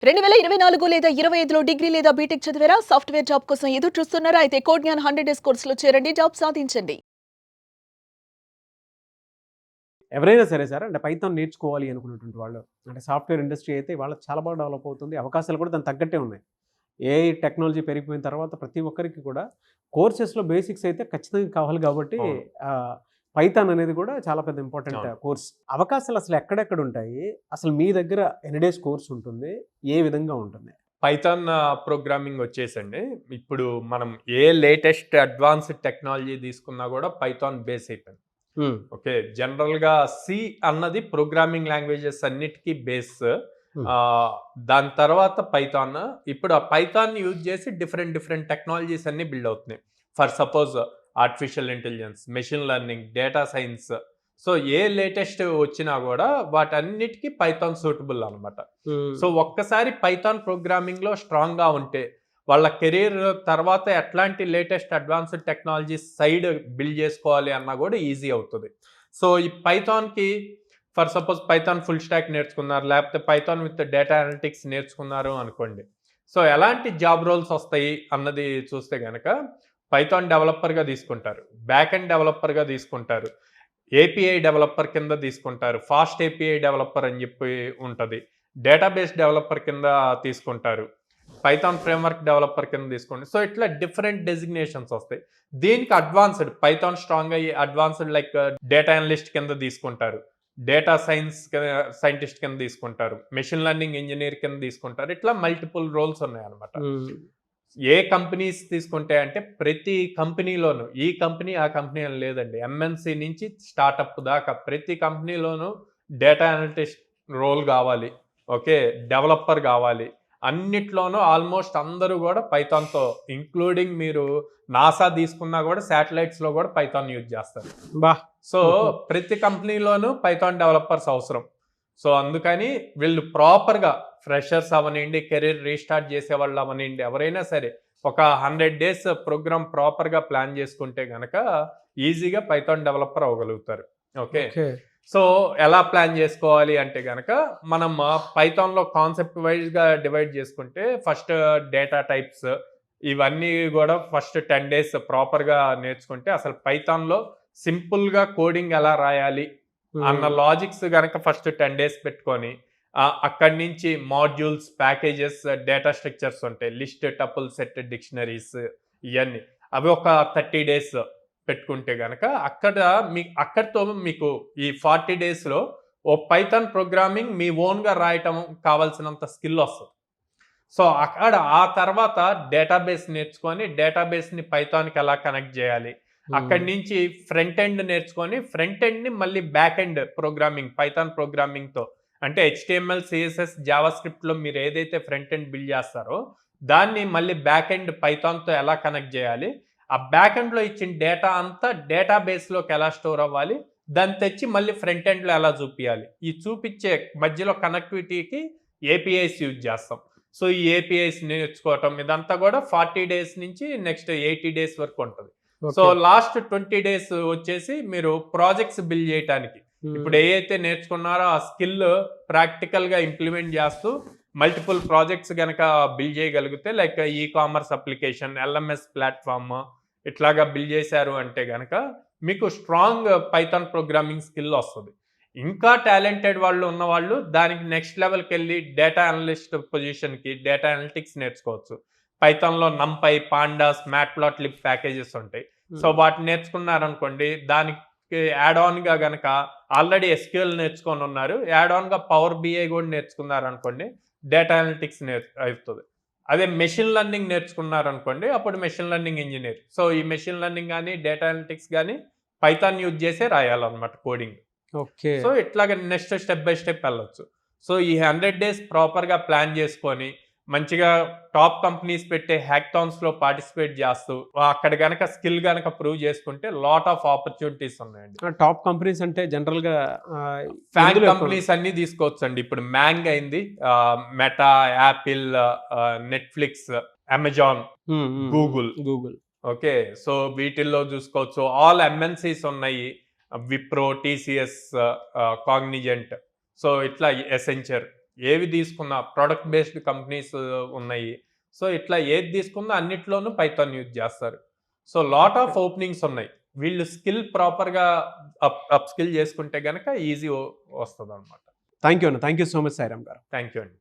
2024 లేదా 25లో డిగ్రీ లేదా బీటెక్ చదివారా? సాఫ్ట్‌వేర్ జాబ్ కోసం ఎదురు చూస్తున్నారా? అయితే కోడ్ జ్ఞాన్ 100 డేస్ కోర్సులో చేరండి. జాబ్ సాధించండి. ఎవరైనా సరే సార్ అంటే పైథాన్ నేర్చుకోవాలి అనుకున్నటువంటి వాళ్ళు అంటే సాఫ్ట్‌వేర్ ఇండస్ట్రీ అయితే ఇవాళ చాలా బాగా డెవలప్ అవుతుంది. అవకాశాలు కూడా దానికి తగ్గట్టే ఉన్నాయి. ఏఐ టెక్నాలజీ పెరిగిపోయిన తర్వాత ప్రతి ఒక్కరికి కూడా కోర్సెస్‌లో బేసిక్స్ అయితే ఖచ్చితంగా కావాలి కాబట్టి అవును. పైథాన్ అనేది కూడా చాలా పెద్ద ఇంపార్టెంట్ అవును. కోర్స్. అవకాశాలు అసలు ఎక్కడెక్కడ ఉంటాయి? అసలు మీ దగ్గర ఎన్ని డేస్ కోర్స్ ఉంటుంది? ఏ విధంగా ఉంటుంది? పైథాన్ ప్రోగ్రామింగ్ వచ్చేసండి. ఇప్పుడు మనం ఏ లేటెస్ట్ అడ్వాన్స్డ్ టెక్నాలజీ తీసుకున్నా కూడా పైథాన్ బేస్ అయిపోయింది. ఓకే. జనరల్‌గా సి అన్నది ప్రోగ్రామింగ్ లాంగ్వేజెస్ అన్నిటికీ బేస్. దాని తర్వాత పైథాన్. ఇప్పుడు ఆ పైథాన్ యూజ్ చేసి డిఫరెంట్ టెక్నాలజీస్ అన్నీ బిల్డ్ అవుతున్నాయి. For suppose artificial intelligence, machine learning, data science. So A latest వచ్చినా కూడా వాటన్నిటికీ పైథాన్ సూటబుల్ అనమాట. సో ఒక్కసారి పైథాన్ ప్రోగ్రామింగ్‌లో స్ట్రాంగ్‌గా ఉంటే వాళ్ళ కెరీర్ తర్వాత ఎట్లాంటి latest advanced technologies side build చేసుకోవాలి అన్నా కూడా ఈజీ అవుతుంది. సో ఈ పైథాన్‌కి for suppose Python full stock నేర్చుకున్నారు, లేకపోతే పైథాన్ విత్ డేటా అనలిటిక్స్ నేర్చుకున్నారు అనుకోండి. సో ఎలాంటి జాబ్ రోల్స్ వస్తాయి అన్నది చూస్తే గనక పైథాన్ డెవలపర్‌గా తీసుకుంటారు, బ్యాక్ ఎండ్ డెవలపర్‌గా తీసుకుంటారు, ఏపీఐ డెవలపర్ కింద తీసుకుంటారు, ఫాస్ట్ ఏపీఐ డెవలపర్ అని చెప్పి ఉంటుంది, డేటాబేస్ డెవలపర్ కింద తీసుకుంటారు, పైథాన్ ఫ్రేమ్వర్క్ డెవలపర్ కింద తీసుకోండి. సో ఇట్లా డిఫరెంట్ డెసిగ్నేషన్స్ వస్తాయి. దీనికి అడ్వాన్స్డ్ పైథాన్ స్ట్రాంగ్ అయ్యి అడ్వాన్స్డ్ లైక్ డేటా అనలిస్ట్ కింద తీసుకుంటారు, డేటా సైంటిస్ట్ కింద తీసుకుంటారు, మెషిన్ లెర్నింగ్ ఇంజనీర్ కింద తీసుకుంటారు. ఇట్లా మల్టిపుల్ రోల్స్ ఉన్నాయి అనమాట. ఏ కంపెనీస్ తీసుకుంటే అంటే ప్రతి కంపెనీలోను ఈ కంపెనీ ఆ కంపెనీ అని లేదండి. ఎంఎన్సి నుంచి స్టార్టప్ దాకా ప్రతి కంపెనీలోనూ డేటా అనలిటిస్ట్ రోల్ కావాలి, ఓకే, డెవలపర్ కావాలి. అన్నిట్లోనూ ఆల్మోస్ట్ అందరూ కూడా పైథాన్తో, ఇంక్లూడింగ్ మీరు నాసా తీసుకున్నా కూడా శాటిలైట్స్లో కూడా పైథాన్ యూజ్ చేస్తారు. సో ప్రతి కంపెనీలోనూ పైథాన్ డెవలపర్స్ అవసరం. సో అందుకని వీళ్ళు ప్రాపర్గా ఫ్రెషర్స్ అవనండి, కెరీర్ రీస్టార్ట్ చేసే వాళ్ళు అవనండి, ఎవరైనా సరే ఒక 100 డేస్ ప్రోగ్రామ్ ప్రాపర్గా ప్లాన్ చేసుకుంటే గనక ఈజీగా పైథాన్ డెవలపర్ అవ్వగలుగుతారు. ఓకే. సో ఎలా ప్లాన్ చేసుకోవాలి అంటే గనక మనం పైథాన్లో కాన్సెప్ట్ వైజ్గా డివైడ్ చేసుకుంటే ఫస్ట్ డేటా టైప్స్ ఇవన్నీ కూడా ఫస్ట్ 10 డేస్ ప్రాపర్గా నేర్చుకుంటే అసలు పైథాన్లో సింపుల్గా కోడింగ్ ఎలా రాయాలి అన్న లాజిక్స్ గనక ఫస్ట్ 10 డేస్ పెట్టుకొని అక్కడి నుంచి మాడ్యూల్స్, ప్యాకేజెస్, డేటా స్ట్రక్చర్స్ ఉంటాయి, లిస్ట్, టపుల్, సెట్, డిక్షనరీస్, ఇవన్నీ అవి ఒక 30 డేస్ పెట్టుకుంటే గనక అక్కడితో మీకు ఈ 40 డేస్లో ఓ పైథాన్ ప్రోగ్రామింగ్ మీ ఓన్గా రాయటం కావాల్సినంత స్కిల్ వస్తుంది. సో అక్కడ ఆ తర్వాత డేటాబేస్ నేర్చుకొని డేటాబేస్ని పైథాన్కి ఎలా కనెక్ట్ చేయాలి, అక్కడి నుంచి ఫ్రంట్ ఎండ్ నేర్చుకొని ఫ్రంట్ ఎండ్ని మళ్ళీ బ్యాక్ ఎండ్ ప్రోగ్రామింగ్ పైథాన్ ప్రోగ్రామింగ్తో అంటే HTML, CSS, జావాస్క్రిప్ట్లో మీరు ఏదైతే ఫ్రంట్ ఎండ్ బిల్డ్ చేస్తారో దాన్ని మళ్ళీ బ్యాక్ ఎండ్ పైథాన్తో ఎలా కనెక్ట్ చేయాలి, ఆ బ్యాక్ ఎండ్లో ఇచ్చిన డేటా అంతా డేటాబేస్లోకి ఎలా స్టోర్ అవ్వాలి, దాన్ని తెచ్చి మళ్ళీ ఫ్రంట్ ఎండ్లో ఎలా చూపించాలి, ఈ చూపించే మధ్యలో కనెక్టివిటీకి ఏపీఐస్ యూజ్ చేస్తాం. సో ఈ ఏపీఐస్ నేర్చుకోవటం ఇదంతా కూడా 40 డేస్ నుంచి నెక్స్ట్ 80 డేస్ వరకు ఉంటుంది. సో లాస్ట్ 20 డేస్ వచ్చేసి మీరు ప్రాజెక్ట్స్ బిల్డ్ చేయడానికి ఇప్పుడు ఏదైతే నేర్చుకున్నారో ఆ స్కిల్ ప్రాక్టికల్గా ఇంప్లిమెంట్ చేస్తూ మల్టిపుల్ ప్రాజెక్ట్స్ కనుక బిల్డ్ చేయగలిగితే like commerce application, LMS platform ఇట్లాగా బిల్డ్ చేశారు అంటే కనుక మీకు స్ట్రాంగ్ పైథాన్ ప్రోగ్రామింగ్ స్కిల్ వస్తుంది. ఇంకా టాలెంటెడ్ వాళ్ళు ఉన్నవాళ్ళు దానికి నెక్స్ట్ లెవెల్కి వెళ్ళి డేటా అనలిస్ట్ పొజిషన్కి డేటా అనలిటిక్స్ నేర్చుకోవచ్చు. పైథాన్లో NumPy, Pandas, Matplotlib ప్యాకేజెస్ ఉంటాయి. సో వాటిని నేర్చుకున్నారనుకోండి, దానికి యాడ్ ఆన్గా గనక ఆల్రెడీ SQL నేర్చుకొని ఉన్నారు, యాడ్ ఆన్గా పవర్ BI కూడా నేర్చుకున్నారనుకోండి, డేటా అనలిటిక్స్ అవుతుంది. అదే మెషిన్ లెర్నింగ్ నేర్చుకున్నారనుకోండి, అప్పుడు మెషిన్ లెర్నింగ్ ఇంజనీర్. సో ఈ మెషిన్ లెర్నింగ్ కానీ డేటా అనలిటిక్స్ కానీ పైథాన్ యూజ్ చేసే రాయాలన్నమాట కోడింగ్. ఓకే. సో ఇట్లాగ నెక్స్ట్ స్టెప్ బై స్టెప్ వెళ్ళొచ్చు. సో ఈ 100 డేస్ ప్రాపర్గా ప్లాన్ చేసుకొని మంచిగా టాప్ కంపెనీస్ పెట్టే హ్యాక్థాన్స్లో పార్టిసిపేట్ చేస్తూ అక్కడ గనక స్కిల్ గనక ప్రూవ్ చేసుకుంటే లాట్ ఆఫ్ ఆపర్చునిటీస్ ఉన్నాయండి. టాప్ కంపెనీస్ అంటే జనరల్గా ఫ్యాన్ కంపెనీస్ అన్ని తీసుకోవచ్చు అండి. ఇప్పుడు మ్యాంగ్ అయింది, meta, Apple, Netflix, Amazon, Google. Okay. So వీటిల్లో చూసుకోవచ్చు. ఆల్ MNCs ఉన్నాయి, విప్రో, TCS, కాగ్నిజెంట్, సో ఇట్లా ఎసెంచర్. ఏవి తీసుకున్నా ప్రొడక్ట్ బేస్డ్ కంపెనీస్ ఉన్నాయి. సో ఇట్లా ఏది తీసుకున్నా అన్నిట్లోనూ పైథాన్ యూజ్ చేస్తారు. సో లాట్ ఆఫ్ ఓపెనింగ్స్ ఉన్నాయి. వీళ్ళు స్కిల్ ప్రాపర్గా అప్ స్కిల్ చేసుకుంటే గనక ఈజీ వస్తుంది అనమాట. థ్యాంక్ యూ అన్న, thank you so much Sairam గారు. థ్యాంక్ యూ అండి.